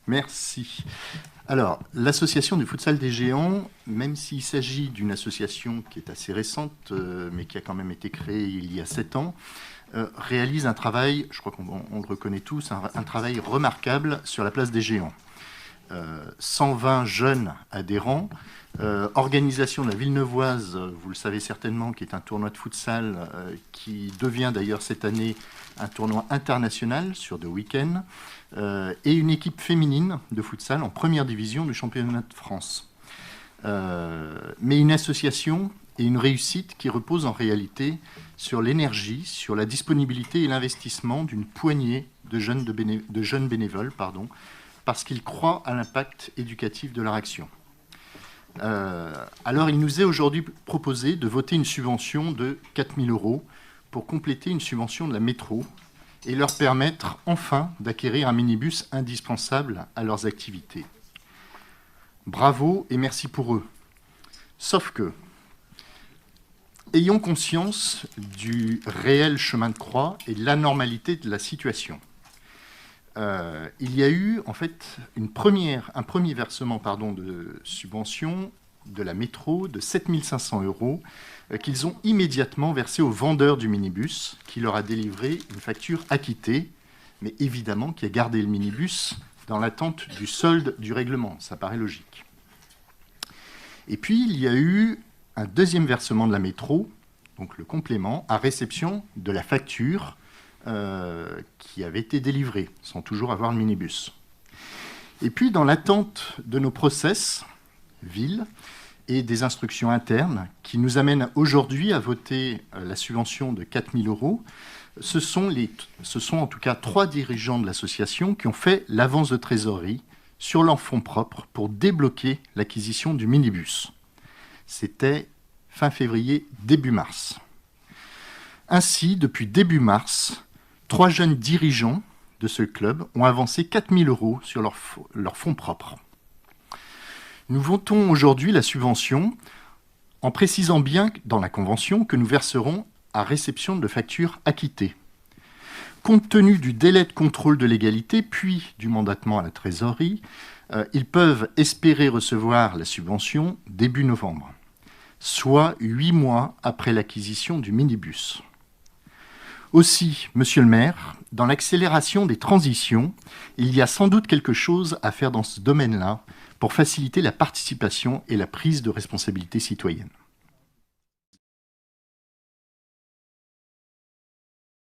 Merci. Alors, l'association du futsal des géants, même s'il s'agit d'une association qui est assez récente, mais qui a quand même été créée il y a 7 ans, réalise un travail, je crois qu'on le reconnaît tous, un travail remarquable sur la place des géants. 120 jeunes adhérents, organisation de la Villeneuvoise, vous le savez certainement, qui est un tournoi de futsal qui devient d'ailleurs cette année un tournoi international sur 2 week-ends, et une équipe féminine de futsal en première division du championnat de France. Mais une association et une réussite qui repose en réalité sur l'énergie, sur la disponibilité et l'investissement d'une poignée de jeunes bénévoles, parce qu'ils croient à l'impact éducatif de leur action. Alors, il nous est aujourd'hui proposé de voter une subvention de 4 000 € pour compléter une subvention de la métro et leur permettre enfin d'acquérir un minibus indispensable à leurs activités. Bravo et merci pour eux. Sauf que, ayons conscience du réel chemin de croix et de l'anormalité de la situation. Il y a eu en fait un premier versement de subvention de la métro de 7 500 € qu'ils ont immédiatement versé au vendeur du minibus qui leur a délivré une facture acquittée, mais évidemment qui a gardé le minibus dans l'attente du solde du règlement. Ça paraît logique. Et puis il y a eu un deuxième versement de la métro, donc le complément, à réception de la facture qui avait été délivrée, sans toujours avoir le minibus. Et puis, dans l'attente de nos process, ville, et des instructions internes, qui nous amènent aujourd'hui à voter la subvention de 4 000 €, ce sont en tout cas 3 dirigeants de l'association qui ont fait l'avance de trésorerie sur leurs fonds propres pour débloquer l'acquisition du minibus. C'était fin février, début mars. Ainsi, depuis début mars, 3 jeunes dirigeants de ce club ont avancé 4 000 € sur leurs fonds propres. Nous votons aujourd'hui la subvention en précisant bien dans la convention que nous verserons à réception de factures acquittées. Compte tenu du délai de contrôle de légalité puis du mandatement à la trésorerie, ils peuvent espérer recevoir la subvention début novembre, soit 8 mois après l'acquisition du minibus. Aussi, monsieur le maire, dans l'accélération des transitions, il y a sans doute quelque chose à faire dans ce domaine-là pour faciliter la participation et la prise de responsabilité citoyenne.